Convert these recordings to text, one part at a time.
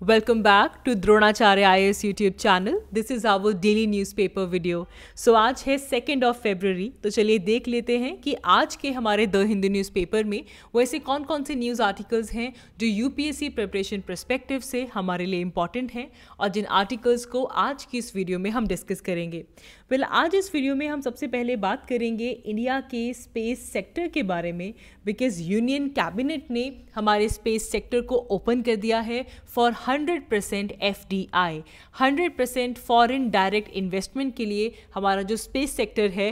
Welcome back to Dronacharya IAS YouTube channel. This is our daily newspaper video. So आज है 2nd of February. तो चलिए देख लेते हैं कि आज के हमारे द हिंदू न्यूज़पेपर में वैसे कौन कौन से न्यूज़ आर्टिकल्स हैं जो यूपीएससी प्रिपरेशन पर्सपेक्टिव से हमारे लिए इम्पॉर्टेंट हैं और जिन आर्टिकल्स को आज की इस वीडियो में हम डिस्कस करेंगे। आज इस वीडियो में हम सबसे पहले बात करेंगे इंडिया के स्पेस सेक्टर के बारे में, बिकॉज यूनियन कैबिनेट ने हमारे स्पेस सेक्टर को ओपन कर दिया है for 100% FDI, 100% foreign direct investment के लिए हमारा जो स्पेस सेक्टर है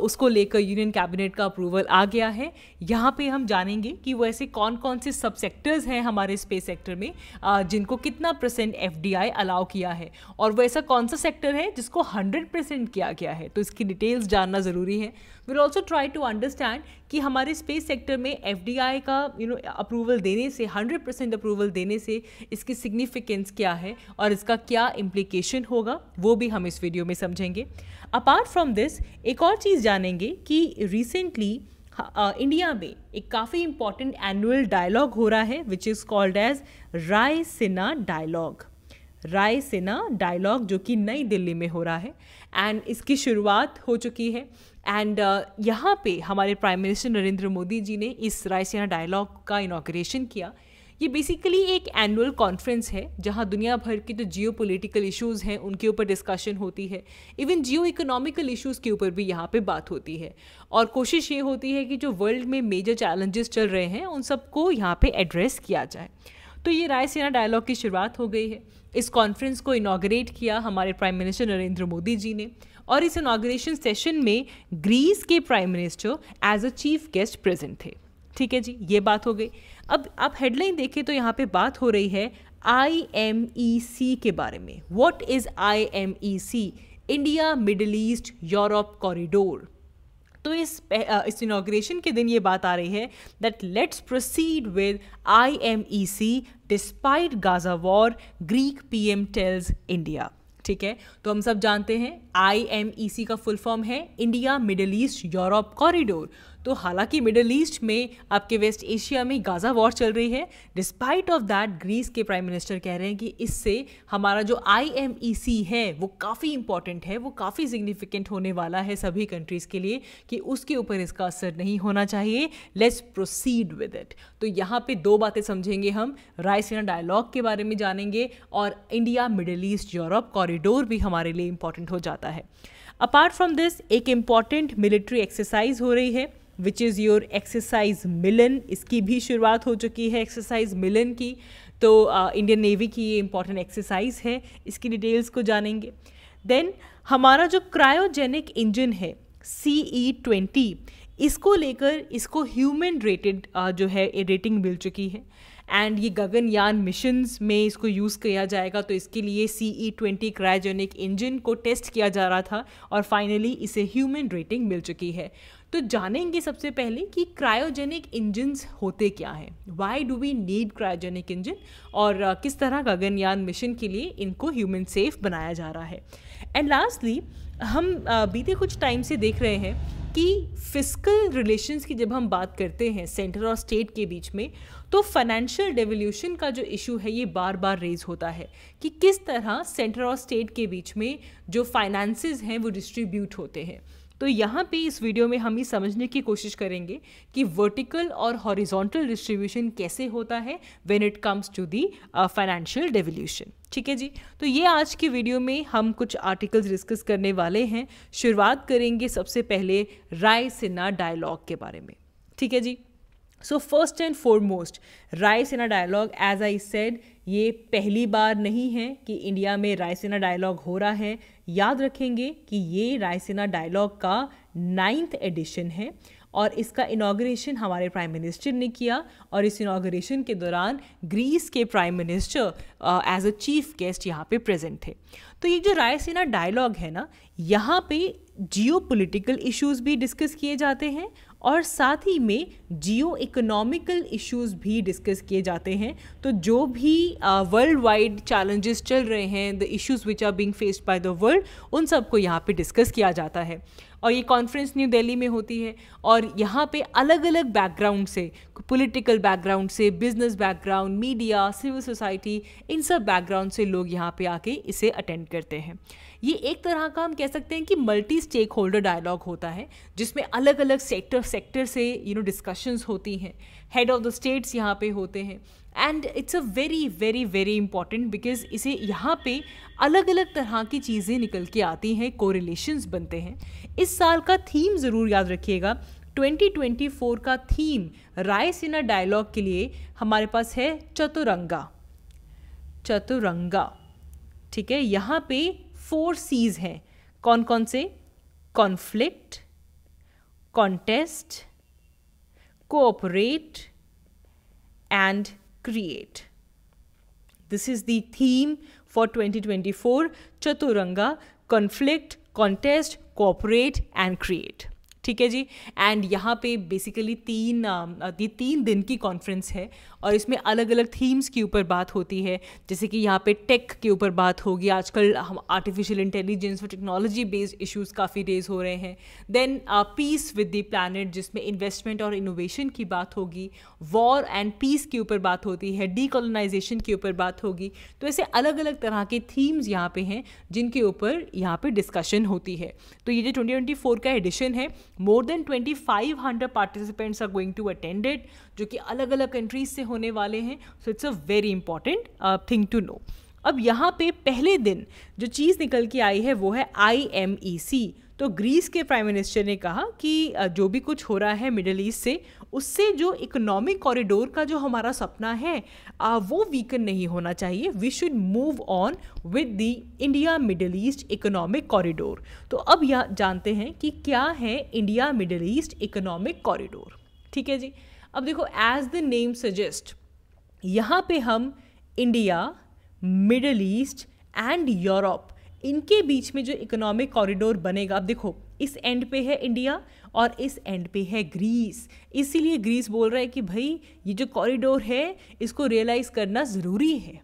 उसको लेकर यूनियन कैबिनेट का अप्रूवल आ गया है। यहाँ पे हम जानेंगे कि वो ऐसे कौन कौन से सब सेक्टर्स हैं हमारे स्पेस सेक्टर में जिनको कितना % FDI अलाउ किया है और वो ऐसा कौन सा सेक्टर है जिसको 100% किया गया है। तो इसकी डिटेल्स जानना ज़रूरी है। Will also try to understand कि हमारे स्पेस सेक्टर में FDI का अप्रूवल देने से 100% अप्रूवल देने से इसकी सिग्निफिकेंस क्या है और इसका क्या इम्प्लीकेशन होगा, वो भी हम इस वीडियो में समझेंगे। अपार्ट फ्रॉम दिस एक और चीज़ जानेंगे कि रिसेंटली इंडिया में एक काफ़ी इम्पॉर्टेंट एनुअल डायलॉग हो रहा है which is called as Raisina dialogue. Raisina dialogue जो कि नई दिल्ली में हो रहा है एंड इसकी शुरुआत हो चुकी है एंड यहाँ पे हमारे प्राइम मिनिस्टर नरेंद्र मोदी जी ने इस रायसीना डायलॉग का इनॉग्रेशन किया। ये बेसिकली एक एनुअल कॉन्फ्रेंस है जहाँ दुनिया भर के जो जियो पोलिटिकल इशूज़ हैं उनके ऊपर डिस्कशन होती है, इवन जियो इकोनॉमिकल इशूज़ के ऊपर भी यहाँ पे बात होती है और कोशिश ये होती है कि जो वर्ल्ड में मेजर चैलेंजेस चल रहे हैं उन सबको यहाँ पे एड्रेस किया जाए। तो ये रायसीना डायलॉग की शुरुआत हो गई है। इस कॉन्फ्रेंस को इनॉग्रेट किया हमारे प्राइम मिनिस्टर नरेंद्र मोदी जी ने और इस इनॉग्रेशन सेशन में ग्रीस के prime minister as a chief guest present थे। ठीक है जी, ये बात हो गई। अब आप हेडलाइन देखें तो यहाँ पे बात हो रही है IMEC के बारे में। What is IMEC? India Middle East Europe corridor. तो इस इनॉग्रेशन के दिन ये बात आ रही है that let's proceed with IMEC despite Gaza war, Greek PM tells India. ठीक है, तो हम सब जानते हैं IMEC का फुल फॉर्म है India Middle East Europe corridor. तो हालांकि मिडिल ईस्ट में आपके वेस्ट एशिया में गाजा वॉर चल रही है, डिस्पाइट ऑफ दैट ग्रीस के प्राइम मिनिस्टर कह रहे हैं कि इससे हमारा जो IMEC है वो काफ़ी इंपॉर्टेंट है, वो काफ़ी सिग्निफिकेंट होने वाला है सभी कंट्रीज़ के लिए कि उसके ऊपर इसका असर नहीं होना चाहिए। Let's proceed with it. तो यहाँ पे दो बातें समझेंगे हम, रायसीना डायलॉग के बारे में जानेंगे और India Middle East Europe corridor भी हमारे लिए इंपॉर्टेंट हो जाता है। अपार्ट फ्रॉम दिस एक इम्पॉर्टेंट मिलिट्री एक्सरसाइज हो रही है विच इज़ योर एक्सरसाइज मिलन। इसकी भी शुरुआत हो चुकी है एक्सरसाइज मिलन की। तो इंडियन नेवी की ये इंपॉर्टेंट एक्सरसाइज है, इसकी डिटेल्स को जानेंगे। देन हमारा जो क्रायोजेनिक इंजन है CE-20, इसको लेकर इसको ह्यूमन रेटेड जो है रेटिंग मिल चुकी है एंड ये गगनयान मिशंस में इसको यूज़ किया जाएगा। तो इसके लिए CE-20 क्रायोजेनिक इंजन को टेस्ट किया जा रहा था और फाइनली इसे ह्यूमन रेटिंग मिल चुकी है। तो जानेंगे सबसे पहले कि क्रायोजेनिक इंजन्स होते क्या हैं, why do we need cryogenic engine और किस तरह गगनयान मिशन के लिए इनको ह्यूमन सेफ बनाया जा रहा है। एंड लास्टली हम बीते कुछ टाइम से देख रहे हैं कि फिस्कल रिलेशंस की जब हम बात करते हैं सेंटर और स्टेट के बीच में, तो फाइनेंशियल डेवल्यूशन का जो इशू है ये बार बार रेज होता है कि किस तरह सेंटर और स्टेट के बीच में जो फाइनेंसेस हैं वो डिस्ट्रीब्यूट होते हैं। तो यहाँ पे इस वीडियो में हम ये समझने की कोशिश करेंगे कि वर्टिकल और हॉरिजॉन्टल डिस्ट्रीब्यूशन कैसे होता है when it comes to the financial devolution. ठीक है जी, तो ये आज की वीडियो में हम कुछ आर्टिकल्स डिस्कस करने वाले हैं। शुरुआत करेंगे सबसे पहले रायसीना डायलॉग के बारे में। ठीक है जी, so first and foremost Raisina dialogue, as I said, ये पहली बार नहीं है कि इंडिया में रायसीना डायलॉग हो रहा है। याद रखेंगे कि ये रायसीना डायलॉग का 9th एडिशन है और इसका इनॉग्रेशन हमारे प्राइम मिनिस्टर ने किया और इस इनॉग्रेशन के दौरान ग्रीस के prime minister as a chief guest यहाँ पे प्रेजेंट थे। तो ये जो रायसीना डायलॉग है ना, यहाँ पे जियो पोलिटिकल इशूज़ भी डिस्कस किए जाते हैं और साथ ही में जियो इकोनॉमिकल इश्यूज़ भी डिस्कस किए जाते हैं। तो जो भी वर्ल्ड वाइड चैलेंजेस चल रहे हैं, the issues which are being faced by the world, उन सबको यहाँ पे डिस्कस किया जाता है। और ये कॉन्फ्रेंस न्यू दिल्ली में होती है और यहाँ पे अलग अलग बैकग्राउंड से पॉलिटिकल बैकग्राउंड से, business background, media, civil society, इन सब बैकग्राउंड से लोग यहाँ पे आके इसे अटेंड करते हैं। ये एक तरह का हम कह सकते हैं कि मल्टी स्टेक होल्डर डायलॉग होता है, जिसमें अलग अलग सेक्टर से डिस्कशंस होती हैं, हेड ऑफ द स्टेट्स यहाँ पे होते हैं, and it's a very very very important because इसे यहाँ पे अलग अलग तरह की चीज़ें निकल के आती हैं, कोरिलेशंस बनते हैं। इस साल का थीम ज़रूर याद रखिएगा, 2024 का थीम रायसीना डायलॉग के लिए हमारे पास है चतुरंगा। ठीक है, यहाँ पे 4 C's हैं। कौन कौन से? Conflict, contest, cooperate and create. This is the theme for 2024, Chaturanga, conflict, contest, cooperate and create. ठीक है जी। एंड यहाँ पे बेसिकली 3 दिन की कॉन्फ्रेंस है और इसमें अलग अलग थीम्स के ऊपर बात होती है, जैसे कि यहाँ पे टेक के ऊपर बात होगी, आजकल हम आर्टिफिशियल इंटेलिजेंस और टेक्नोलॉजी बेस्ड इश्यूज काफ़ी रेज हो रहे हैं। Then peace with the planet, जिसमें इन्वेस्टमेंट और इनोवेशन की बात होगी, वॉर एंड पीस के ऊपर बात होती है, डीकोलोनाइजेशन के ऊपर बात होगी। तो ऐसे अलग अलग तरह के थीम्स यहाँ पे हैं जिनके ऊपर यहाँ पे डिस्कशन होती है। तो ये जो 2024 का एडिशन है, more than 2500 participants are going to attend it, जो कि अलग अलग कंट्रीज से होने वाले हैं। So it's a very important thing to know. अब यहाँ पे पहले दिन जो चीज़ निकल के आई है वो है IMEC। तो ग्रीस के प्राइम मिनिस्टर ने कहा कि जो भी कुछ हो रहा है मिडिल ईस्ट से, उससे जो इकोनॉमिक कॉरिडोर का जो हमारा सपना है वो वीकन नहीं होना चाहिए। We should move on with the India Middle East economic corridor. तो अब यह जानते हैं कि क्या है India Middle East economic corridor. ठीक है जी। अब देखो, एज द नेम सजेस्ट, यहाँ पे हम India, Middle east and Europe, इनके बीच में जो इकोनॉमिक कॉरिडोर बनेगा, अब देखो इस एंड पे है इंडिया और इस एंड पे है ग्रीस, इसीलिए ग्रीस बोल रहा है कि भाई ये जो कॉरिडोर है इसको रियलाइज़ करना ज़रूरी है।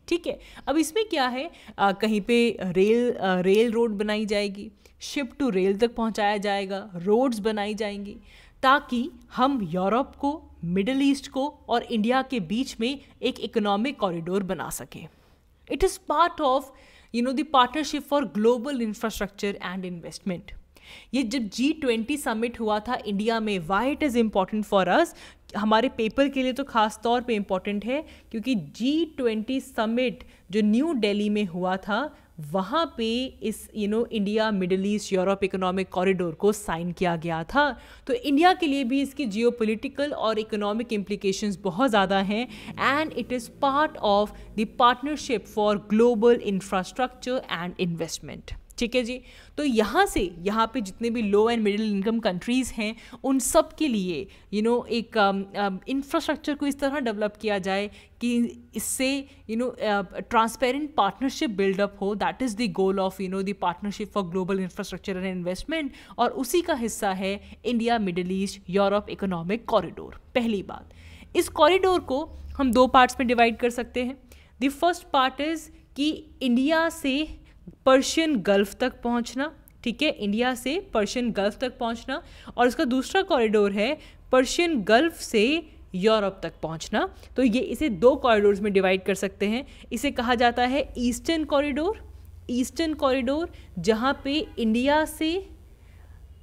ठीक है। अब इसमें क्या है, कहीं पे रेल रोड बनाई जाएगी, शिप टू रेल तक पहुंचाया जाएगा, रोड्स बनाई जाएंगी, ताकि हम यूरोप को, मिडिल ईस्ट को और इंडिया के बीच में एक इकोनॉमिक कॉरिडोर बना सकें। It is part of the partnership for global infrastructure and investment. ये जब G20 समिट हुआ था इंडिया में, why it is important for अस, हमारे पेपर के लिए तो खास तौर पे इम्पॉर्टेंट है क्योंकि G20 समिट जो न्यू दिल्ली में हुआ था, वहाँ पे इस India Middle East Europe economic corridor को साइन किया गया था। तो इंडिया के लिए भी इसकी जियोपॉलिटिकल और इकोनॉमिक इम्प्लीकेशंस बहुत ज़्यादा हैं, and it is part of the partnership for global infrastructure and investment. ठीक है जी। तो यहाँ पे जितने भी लो एंड मिडिल इनकम कंट्रीज़ हैं, उन सब के लिए एक इंफ्रास्ट्रक्चर को इस तरह डेवलप किया जाए कि इससे ट्रांसपेरेंट पार्टनरशिप बिल्डअप हो। That is the goal of the partnership for global infrastructure and investment, और उसी का हिस्सा है India Middle East Europe economic corridor. पहली बात, इस कॉरिडोर को हम 2 पार्ट्स में डिवाइड कर सकते हैं। द फर्स्ट पार्ट इज़ कि इंडिया से पर्शियन गल्फ तक पहुंचना। ठीक है, इंडिया से पर्शियन गल्फ तक पहुंचना, और उसका दूसरा कॉरिडोर है पर्शियन गल्फ से यूरोप तक पहुंचना। तो ये इसे 2 कॉरिडोर्स में डिवाइड कर सकते हैं। इसे कहा जाता है ईस्टर्न कॉरिडोर, जहाँ पे इंडिया से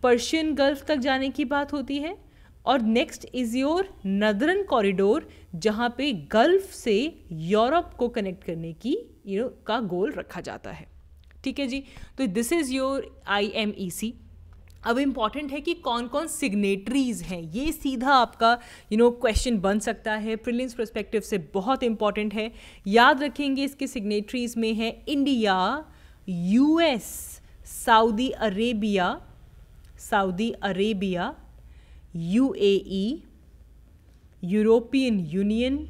पर्शियन गल्फ तक जाने की बात होती है, और next is your northern corridor, जहाँ पे गल्फ से यूरोप को कनेक्ट करने की का गोल रखा जाता है। ठीक है जी। तो दिस इज़ योर IMEC। अब इम्पॉर्टेंट है कि कौन कौन सिग्नेटरीज हैं, ये सीधा आपका क्वेश्चन बन सकता है, प्रीलिम्स पर्सपेक्टिव से बहुत इंपॉर्टेंट है। याद रखेंगे इसके सिग्नेटरीज में है India, US, Saudi Arabia, UAE, European union,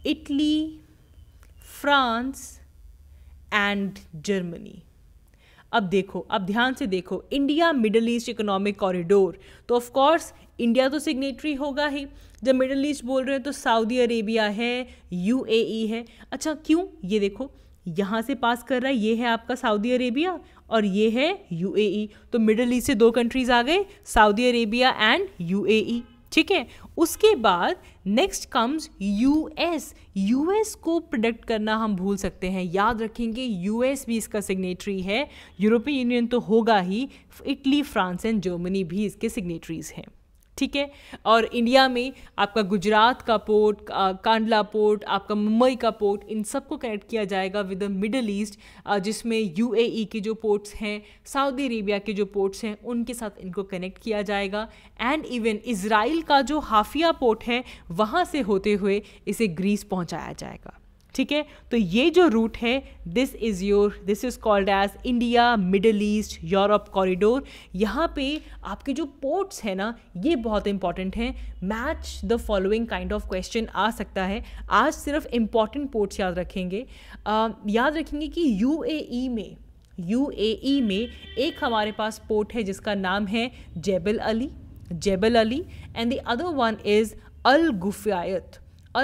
Italy, France and Germany. अब ध्यान से देखो, India Middle East economic corridor, तो ऑफ कोर्स इंडिया तो सिग्नेटरी होगा ही। जब मिडिल ईस्ट बोल रहे हैं तो सऊदी अरेबिया है, UAE है। अच्छा, क्यों? ये देखो, यहाँ से पास कर रहा है, ये है आपका सऊदी अरेबिया और ये है UAE। तो मिडिल ईस्ट से 2 कंट्रीज आ गए, सऊदी अरेबिया एंड UAE। ठीक है। उसके बाद नेक्स्ट कम्स यूएस। यूएस को प्रिडिक्ट करना हम भूल सकते हैं, याद रखेंगे यूएस भी इसका सिग्नेटरी है, यूरोपियन यूनियन तो होगा ही, इटली, फ्रांस एंड जर्मनी भी इसके सिग्नेटरीज हैं, ठीक है। और इंडिया में आपका गुजरात का पोर्ट, कांडला पोर्ट, आपका मुंबई का पोर्ट, इन सबको कनेक्ट किया जाएगा विद द मिडल ईस्ट, जिसमें यूएई के जो पोर्ट्स हैं, सऊदी अरेबिया के जो पोर्ट्स हैं, उनके साथ इनको कनेक्ट किया जाएगा। एंड इवन इज़राइल का जो हाफिया पोर्ट है वहाँ से होते हुए इसे ग्रीस पहुँचाया जाएगा, ठीक है। तो ये जो रूट है this is called as India Middle East Europe corridor. यहाँ पे आपके जो पोर्ट्स हैं ना ये बहुत इंपॉर्टेंट हैं। Match the following kind of question आ सकता है। आज सिर्फ इंपॉर्टेंट पोर्ट्स याद रखेंगे। याद रखेंगे कि यूएई में एक हमारे पास पोर्ट है जिसका नाम है Jebel Ali, and the other one is Al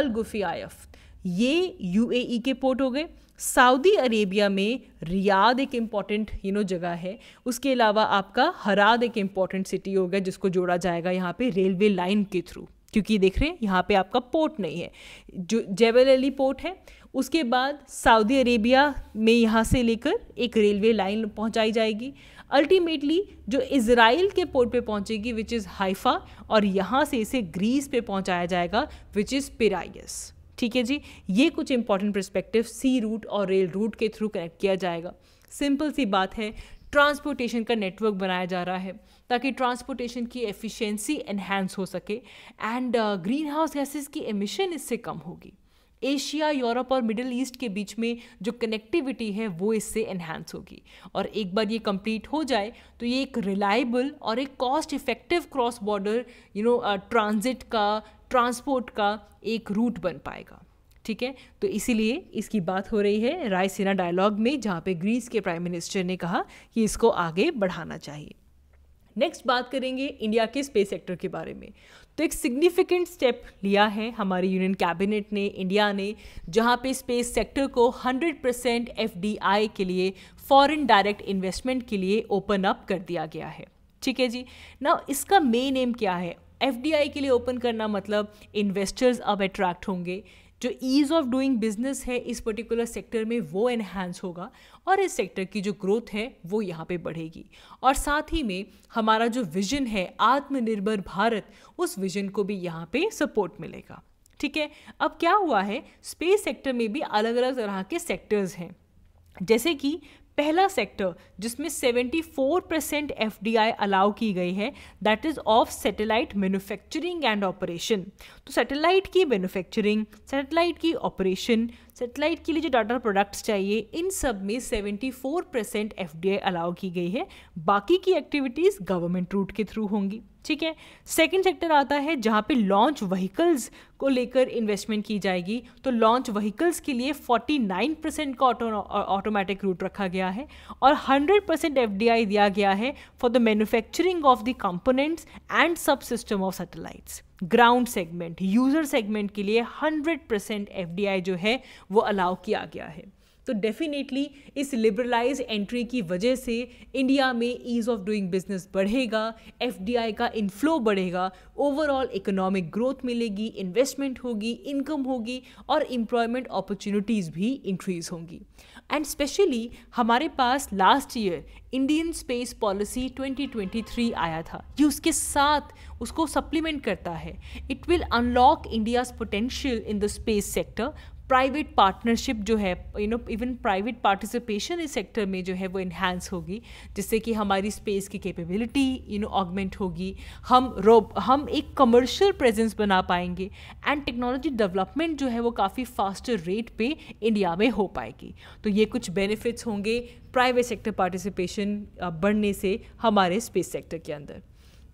गुफियाफ। ये यूएई के पोर्ट हो गए। सऊदी अरेबिया में रियाद एक इम्पॉर्टेंट जगह है। उसके अलावा आपका हराद एक इम्पॉर्टेंट सिटी हो गया जिसको जोड़ा जाएगा यहाँ पे रेलवे लाइन के थ्रू, क्योंकि देख रहे हैं यहाँ पे आपका पोर्ट नहीं है, जो जेबल अली पोर्ट है। उसके बाद सऊदी अरेबिया में यहाँ से लेकर एक रेलवे लाइन पहुँचाई जाएगी। अल्टीमेटली जो इज़राइल के पोर्ट पे पहुँचेगी विच इज़ हाइफा, और यहाँ से इसे ग्रीस पे पहुँचाया जाएगा विच इज़ पिरायस, ठीक है जी। ये कुछ इंपॉर्टेंट पर्सपेक्टिव सी रूट और रेल रूट के थ्रू कनेक्ट किया जाएगा। सिंपल सी बात है, ट्रांसपोर्टेशन का नेटवर्क बनाया जा रहा है ताकि ट्रांसपोर्टेशन की एफिशिएंसी एनहांस हो सके एंड ग्रीन हाउस गैसेस की एमिशन इससे कम होगी। एशिया, यूरोप और मिडिल ईस्ट के बीच में जो कनेक्टिविटी है वो इससे एनहांस होगी, और एक बार ये कंप्लीट हो जाए तो ये एक रिलायबल और एक cost effective cross border transit का, ट्रांसपोर्ट का एक रूट बन पाएगा, ठीक है। तो इसीलिए इसकी बात हो रही है रायसीना डायलॉग में, जहाँ पे ग्रीस के प्राइम मिनिस्टर ने कहा कि इसको आगे बढ़ाना चाहिए। नेक्स्ट बात करेंगे इंडिया के स्पेस सेक्टर के बारे में। तो एक सिग्निफिकेंट स्टेप लिया है हमारी यूनियन कैबिनेट ने, इंडिया ने, जहाँ पे स्पेस सेक्टर को 100% FDI के लिए, फॉरेन डायरेक्ट इन्वेस्टमेंट के लिए ओपन अप कर दिया गया है, ठीक है जी। ना इसका मेन एम क्या है? FDI के लिए ओपन करना मतलब इन्वेस्टर्स अब अट्रैक्ट होंगे, जो ईज़ ऑफ डूइंग बिजनेस है इस पर्टिकुलर सेक्टर में वो एनहांस होगा, और इस सेक्टर की जो ग्रोथ है वो यहाँ पे बढ़ेगी। और साथ ही में हमारा जो विजन है आत्मनिर्भर भारत, उस विजन को भी यहाँ पे सपोर्ट मिलेगा, ठीक है। अब क्या हुआ है, स्पेस सेक्टर में भी अलग अलग तरह के सेक्टर्स हैं, जैसे कि पहला सेक्टर जिसमें 74% FDI अलाउ की गई है, that is of satellite manufacturing and operation. तो सैटेलाइट की मैन्युफैक्चरिंग, सैटेलाइट की ऑपरेशन, सैटेलाइट के लिए जो डाटा प्रोडक्ट्स चाहिए, इन सब में 74% FDI अलाउ की गई है। बाकी की एक्टिविटीज़ गवर्नमेंट रूट के थ्रू होंगी, ठीक है। सेकंड सेक्टर आता है जहाँ पे लॉन्च व्हीकल्स को लेकर इन्वेस्टमेंट की जाएगी। तो लॉन्च व्हीकल्स के लिए 49% का ऑटोमेटिक रूट रखा गया है, और 100% FDI दिया गया है for the manufacturing of the components and subsystem of satellites. Ground segment, user segment के लिए 100% FDI जो है वो अलाउ किया गया है। तो डेफिनेटली इस लिबरलाइज एंट्री की वजह से इंडिया में ईज़ ऑफ डूइंग बिजनेस बढ़ेगा, FDI का इनफ्लो बढ़ेगा, ओवरऑल इकोनॉमिक ग्रोथ मिलेगी, इन्वेस्टमेंट होगी, इनकम होगी, और एम्प्लॉयमेंट अपॉर्चुनिटीज़ भी इंक्रीज होंगी। एंड स्पेशली हमारे पास last year Indian space policy 2023 आया था, ये उसके साथ उसको सप्लीमेंट करता है। It will unlock India's potential in the space sector. Private partnership जो है, इवन प्राइवेट पार्टिसिपेशन इस सेक्टर में जो है वो इन्हांस होगी, जिससे कि हमारी स्पेस की कैपेबिलिटी ऑगमेंट होगी, हम एक कमर्शियल प्रेजेंस बना पाएंगे, एंड टेक्नोलॉजी डेवलपमेंट जो है वो काफ़ी फास्टर रेट पे इंडिया में हो पाएगी। तो ये कुछ बेनिफिट्स होंगे प्राइवेट सेक्टर पार्टिसिपेशन बढ़ने से हमारे स्पेस सेक्टर के अंदर।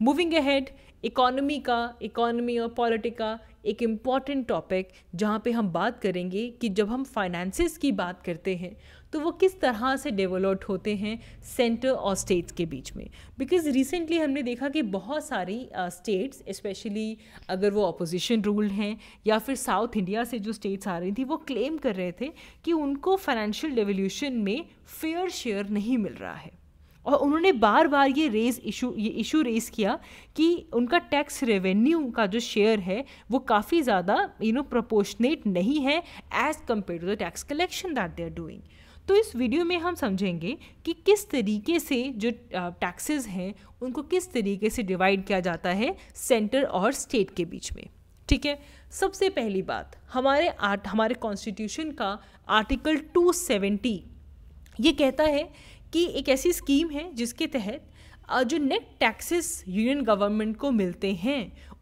मूविंग अहेड, इकोनॉमी और पॉलिटिक्स का एक इम्पॉर्टेंट टॉपिक जहाँ पे हम बात करेंगे कि जब हम फाइनेंसेस की बात करते हैं तो वो किस तरह से डेवलप होते हैं सेंटर और स्टेट्स के बीच में। बिकॉज रिसेंटली हमने देखा कि बहुत सारी स्टेट्स, स्पेशली अगर वो अपोजिशन रूल हैं या फिर साउथ इंडिया से जो स्टेट्स आ रही थी, वो क्लेम कर रहे थे कि उनको फाइनेंशियल डेवल्यूशन में फेयर शेयर नहीं मिल रहा है। और उन्होंने बार बार ये इशू रेस किया कि उनका टैक्स रेवेन्यू का जो शेयर है वो काफ़ी ज़्यादा प्रोपोर्शनेट नहीं है as compare to the tax collection that they are doing. तो इस वीडियो में हम समझेंगे कि किस तरीके से जो टैक्सेस हैं उनको किस तरीके से डिवाइड किया जाता है सेंटर और स्टेट के बीच में। ठीक है, सबसे पहली बात, हमारे कॉन्स्टिट्यूशन का आर्टिकल 270 ये कहता है कि एक ऐसी स्कीम है जिसके तहत जो नेट टैक्सेस यूनियन गवर्नमेंट को मिलते हैं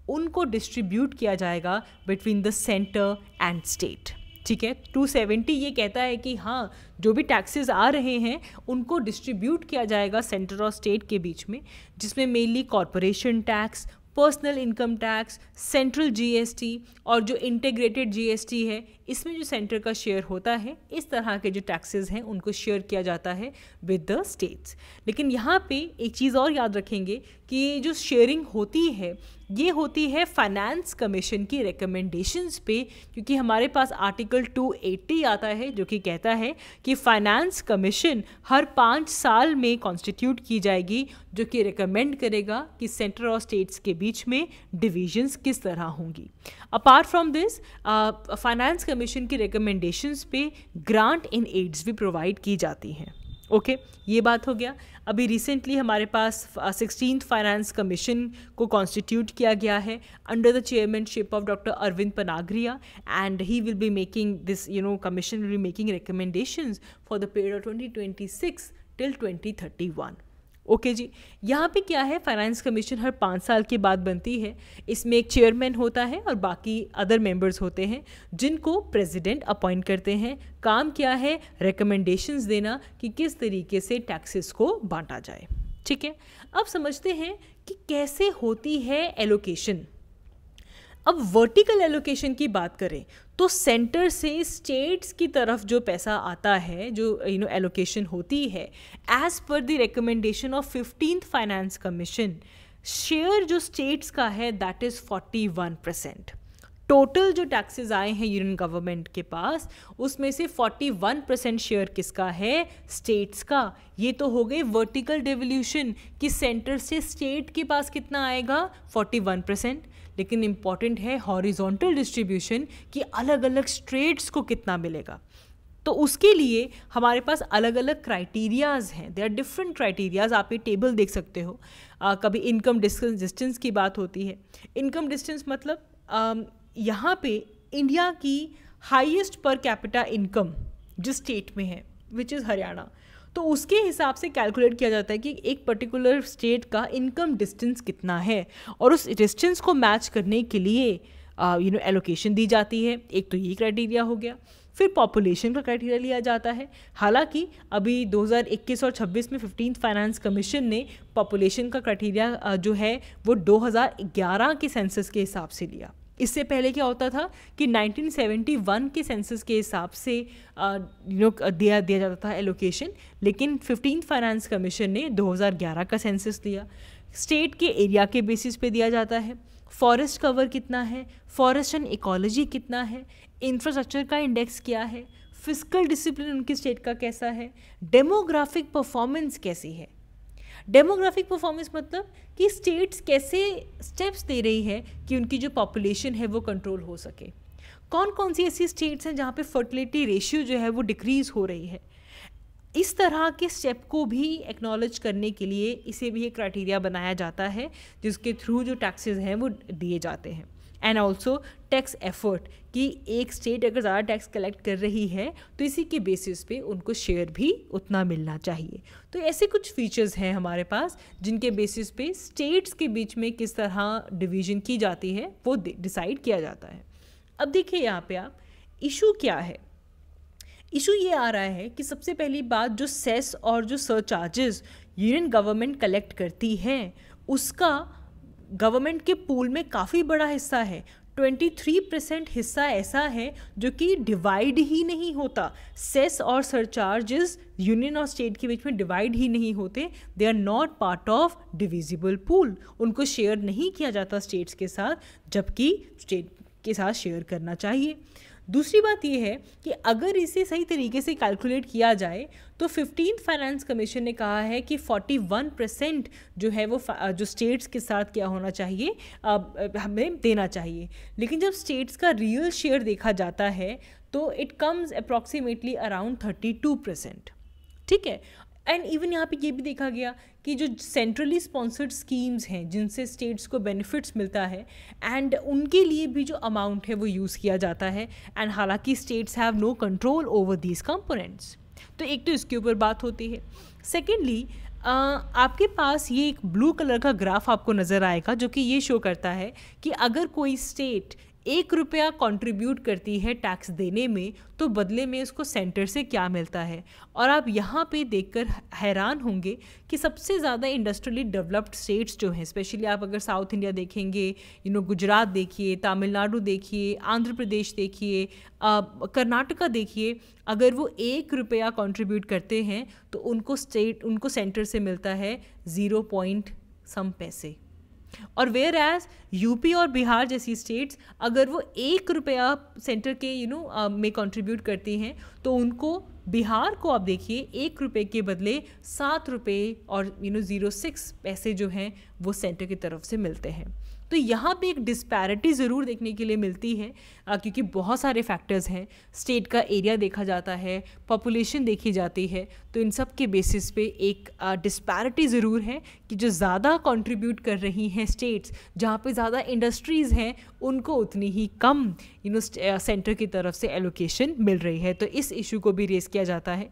उनको डिस्ट्रीब्यूट किया जाएगा between the centre and state. ठीक है, 270 ये कहता है कि हाँ, जो भी टैक्सेस आ रहे हैं उनको डिस्ट्रीब्यूट किया जाएगा सेंटर और स्टेट के बीच में, जिसमें mainly corporation tax, personal income tax, central GST और जो इंटीग्रेटेड जीएसटी है इसमें जो सेंटर का शेयर होता है, इस तरह के जो टैक्सेस हैं उनको शेयर किया जाता है विद द स्टेट्स। लेकिन यहाँ पे एक चीज़ और याद रखेंगे कि जो शेयरिंग होती है ये होती है फाइनेंस कमीशन की रिकमेंडेशंस पे, क्योंकि हमारे पास आर्टिकल 280 आता है जो कि कहता है कि फाइनेंस कमीशन हर 5 साल में कॉन्स्टिट्यूट की जाएगी, जो कि रिकमेंड करेगा कि सेंटर और स्टेट्स के बीच में डिविजन्स किस तरह होंगी। Apart from this, finance commission की रिकमेंडेशंस पे ग्रांट इन एड्स भी प्रोवाइड की जाती हैं। ओके, ये बात हो गया। अभी रिसेंटली हमारे पास 16th फाइनेंस कमीशन को कॉन्स्टिट्यूट किया गया है under the chairmanship of doctor Arvind Panagariya, and he will be making this commission will be making recommendations for the period of 2026 till 2031। Okay जी, यहाँ पे क्या है, फाइनेंस कमीशन हर 5 साल के बाद बनती है। इसमें एक चेयरमैन होता है और बाकी अदर मेंबर्स होते हैं जिनको प्रेसिडेंट अपॉइंट करते हैं। काम क्या है, रिकमेंडेशंस देना कि किस तरीके से टैक्सेस को बांटा जाए। ठीक है, अब समझते हैं कि कैसे होती है एलोकेशन। अब वर्टिकल एलोकेशन की बात करें तो सेंटर से स्टेट्स की तरफ जो पैसा आता है, जो एलोकेशन होती है, as per the recommendation of 15th finance commission, share जो स्टेट्स का है दैट इज़ 41%। टोटल जो टैक्सेस आए हैं यूनियन गवर्नमेंट के पास उसमें से 41% शेयर किसका है, स्टेट्स का। ये तो हो गई वर्टिकल डिवोल्यूशन कि सेंटर से स्टेट के पास कितना आएगा, 41%। लेकिन इम्पॉर्टेंट है हॉरिजॉन्टल डिस्ट्रीब्यूशन कि अलग अलग स्टेट्स को कितना मिलेगा। तो उसके लिए हमारे पास अलग अलग क्राइटेरियाज़ हैं, दे आर डिफरेंट क्राइटेरियाज़। आप ये टेबल देख सकते हो। कभी इनकम डिस्टेंस की बात होती है। इनकम डिस्टेंस मतलब यहाँ पे इंडिया की हाईएस्ट पर कैपिटा इनकम जिस स्टेट में है विच इज़ हरियाणा, तो उसके हिसाब से कैलकुलेट किया जाता है कि एक पर्टिकुलर स्टेट का इनकम डिस्टेंस कितना है और उस डिस्टेंस को मैच करने के लिए एलोकेशन दी जाती है। एक तो ये क्राइटेरिया हो गया। फिर पॉपुलेशन का क्राइटेरिया लिया जाता है। हालांकि अभी 2021 और 26 में 15th फाइनेंस कमीशन ने पॉपुलेशन का क्राइटेरिया जो है वो 2011 के सेंसस के हिसाब से लिया। इससे पहले क्या होता था कि 1971 के सेंसस के हिसाब से दिया जाता था एलोकेशन, लेकिन 15th फाइनेंस कमीशन ने 2011 का सेंसस लिया। स्टेट के एरिया के बेसिस पे दिया जाता है। फॉरेस्ट कवर कितना है, फॉरेस्ट एंड इकोलॉजी कितना है, इंफ्रास्ट्रक्चर का इंडेक्स क्या है, फिस्कल डिसिप्लिन उनकी स्टेट का कैसा है, डेमोग्राफिक परफॉर्मेंस कैसी है। डेमोग्राफिक परफॉर्मेंस मतलब कि स्टेट्स कैसे स्टेप्स दे रही है कि उनकी जो पॉपुलेशन है वो कंट्रोल हो सके। कौन कौन सी ऐसी स्टेट्स हैं जहाँ पे फर्टिलिटी रेशियो जो है वो डिक्रीज़ हो रही है। इस तरह के स्टेप को भी एक्नॉलेज करने के लिए इसे भी एक क्राइटेरिया बनाया जाता है जिसके थ्रू जो टैक्सेस हैं वो दिए जाते हैं। एंड ऑल्सो टैक्स एफर्ट कि एक स्टेट अगर ज़्यादा टैक्स कलेक्ट कर रही है तो इसी के बेसिस पे उनको शेयर भी उतना मिलना चाहिए। तो ऐसे कुछ फीचर्स हैं हमारे पास जिनके बेसिस पे स्टेट्स के बीच में किस तरह डिवीज़न की जाती है वो डिसाइड किया जाता है। अब देखिए यहाँ पे आप इशू क्या है। इशू ये आ रहा है कि सबसे पहली बात जो सेस और जो सरचार्जेस यूनियन गवर्नमेंट कलेक्ट करती है उसका गवर्नमेंट के पूल में काफ़ी बड़ा हिस्सा है। 23% हिस्सा ऐसा है जो कि डिवाइड ही नहीं होता। सेस और सरचार्जेस यूनियन और स्टेट के बीच में डिवाइड ही नहीं होते। They are not part of divisible pool. उनको शेयर नहीं किया जाता स्टेट्स के साथ, जबकि स्टेट के साथ शेयर करना चाहिए। दूसरी बात ये है कि अगर इसे सही तरीके से कैलकुलेट किया जाए तो 15th फाइनेंस कमीशन ने कहा है कि 41% जो है वो जो स्टेट्स के साथ क्या होना चाहिए, हमें देना चाहिए। लेकिन जब स्टेट्स का रियल शेयर देखा जाता है तो इट कम्स अप्रॉक्सीमेटली अराउंड 32%। ठीक है। एंड इवन यहाँ पे ये भी देखा गया कि जो सेंट्रली स्पॉन्सर्ड स्कीम्स हैं जिनसे स्टेट्स को बेनिफिट्स मिलता है एंड उनके लिए भी जो अमाउंट है वो यूज़ किया जाता है, एंड हालांकि states have no control over these components. तो एक तो इसके ऊपर बात होती है। सेकेंडली आपके पास ये एक ब्लू कलर का ग्राफ आपको नज़र आएगा जो कि ये शो करता है कि अगर कोई स्टेट 1 रुपया कंट्रीब्यूट करती है टैक्स देने में तो बदले में उसको सेंटर से क्या मिलता है। और आप यहाँ पे देखकर हैरान होंगे कि सबसे ज़्यादा इंडस्ट्रियली डेवलप्ड स्टेट्स जो हैं, स्पेशली आप अगर साउथ इंडिया देखेंगे, गुजरात देखिए, तमिलनाडु देखिए, आंध्र प्रदेश देखिए, कर्नाटका देखिए, अगर वो 1 रुपया कंट्रीब्यूट करते हैं तो उनको सेंटर से मिलता है 0 पैसे। और वेयर एज यूपी और बिहार जैसी स्टेट्स अगर वो 1 रुपया सेंटर के में कंट्रीब्यूट करती हैं तो उनको, बिहार को आप देखिए 1 रुपये के बदले 7 रुपये और 0.6 पैसे जो हैं वो सेंटर की तरफ से मिलते हैं। तो यहाँ पे एक डिस्पैरिटी ज़रूर देखने के लिए मिलती है क्योंकि बहुत सारे फैक्टर्स हैं। स्टेट का एरिया देखा जाता है, पॉपुलेशन देखी जाती है, तो इन सब के बेसिस पे एक डिस्पैरिटी ज़रूर है कि जो ज़्यादा कंट्रीब्यूट कर रही हैं स्टेट्स, जहाँ पे ज़्यादा इंडस्ट्रीज़ हैं, उनको उतनी ही कम सेंटर की तरफ से एलोकेशन मिल रही है। तो इस इशू को भी रेस किया जाता है।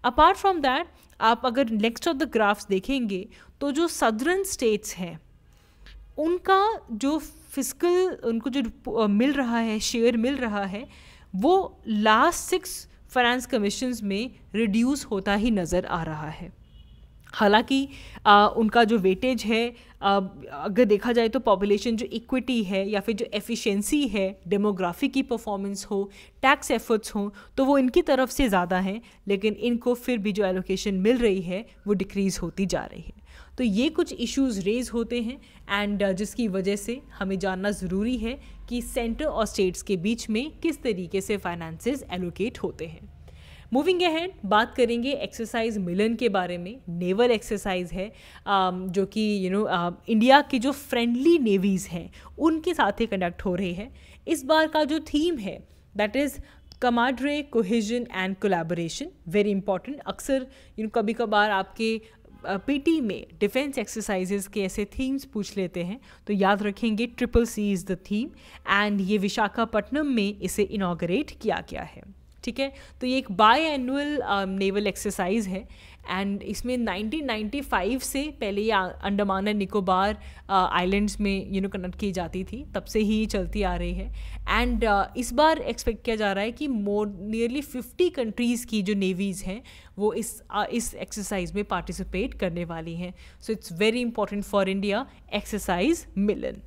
अपार्ट फ्रॉम दैट, आप अगर नेक्स्ट ऑफ द ग्राफ्स देखेंगे तो जो सदर्न स्टेट्स हैं उनका जो फिस्कल, उनको जो मिल रहा है, शेयर मिल रहा है, वो लास्ट 6 फाइनेंस कमीशंस में रिड्यूस होता ही नज़र आ रहा है। हालांकि उनका जो वेटेज है, अगर देखा जाए तो पॉपुलेशन जो इक्विटी है या फिर जो एफिशिएंसी है, डेमोग्राफी की परफॉर्मेंस हो, टैक्स एफर्ट्स हो, तो वो इनकी तरफ से ज़्यादा हैं, लेकिन इनको फिर भी जो एलोकेशन मिल रही है वो डिक्रीज़ होती जा रही है। तो ये कुछ इश्यूज़ रेज होते हैं एंड जिसकी वजह से हमें जानना ज़रूरी है कि सेंटर और स्टेट्स के बीच में किस तरीके से फाइनेंसेस एलोकेट होते हैं। मूविंग अहेड, बात करेंगे एक्सरसाइज मिलन के बारे में। नेवल एक्सरसाइज है जो कि इंडिया की जो फ्रेंडली नेवीज़ हैं उनके साथ ही कंडक्ट हो रही है। इस बार का जो थीम है that is camaraderie, cohesion and collaboration. Very important. अक्सर कभी कभार आपके पीटी में डिफेंस एक्सरसाइजेज के ऐसे थीम्स पूछ लेते हैं, तो याद रखेंगे CCC is the theme and ये विशाखापट्टनम में इसे इनॉग्रेट किया गया है। ठीक है। तो ये एक बाई एनुअल नेवल एक्सरसाइज है एंड इसमें 1995 से पहले ये अंडमान एंड निकोबार आइलैंड्स में कंडक्ट की जाती थी, तब से ही चलती आ रही है। एंड इस बार एक्सपेक्ट किया जा रहा है कि नियरली 50 कंट्रीज़ की जो नेवीज़ हैं वो इस एक्सरसाइज में पार्टिसिपेट करने वाली हैं। So it's very important for India exercise Milan.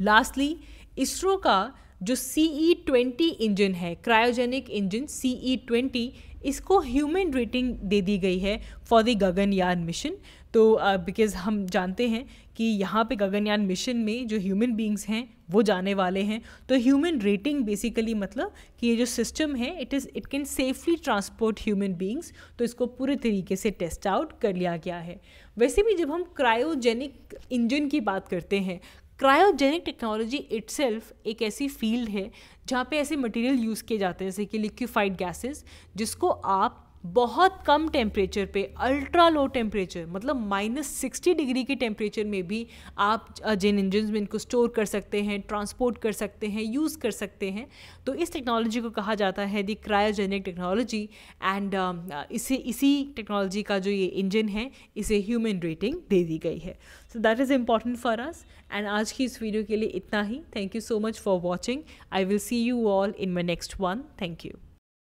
Lastly, ISRO का जो CE-20 इंजन है, क्रायोजेनिक इंजन CE-20, इसको ह्यूमन रेटिंग दे दी गई है फॉर द गगनयान मिशन। तो बिकॉज़ हम जानते हैं कि यहाँ पे गगनयान मिशन में जो ह्यूमन बींग्स हैं वो जाने वाले हैं, तो ह्यूमन रेटिंग बेसिकली मतलब कि ये जो सिस्टम है it can safely transport human beings, तो इसको पूरे तरीके से टेस्ट आउट कर लिया गया है। वैसे भी जब हम क्रायोजेनिक इंजन की बात करते हैं, क्रायोजेनिक टेक्नोलॉजी इटसेल्फ एक ऐसी फील्ड है जहाँ पे ऐसे मटेरियल यूज़ किए जाते हैं जैसे कि लिक्विफाइड गैसेस, जिसको आप बहुत कम टेम्परेचर पे, अल्ट्रा लो टेम्परेचर मतलब -60 डिग्री के टेम्परेचर में भी आप जिन इंजन में इनको स्टोर कर सकते हैं, ट्रांसपोर्ट कर सकते हैं, यूज़ कर सकते हैं। तो इस टेक्नोलॉजी को कहा जाता है दी क्रायोजेनिक टेक्नोलॉजी एंड इसी टेक्नोलॉजी का जो ये इंजन है इसे ह्यूमन रेटिंग दे दी गई है। So that is important for us and आज की इस वीडियो के लिए इतना ही। Thank you so much for watching. I will see you all in my next one. Thank you.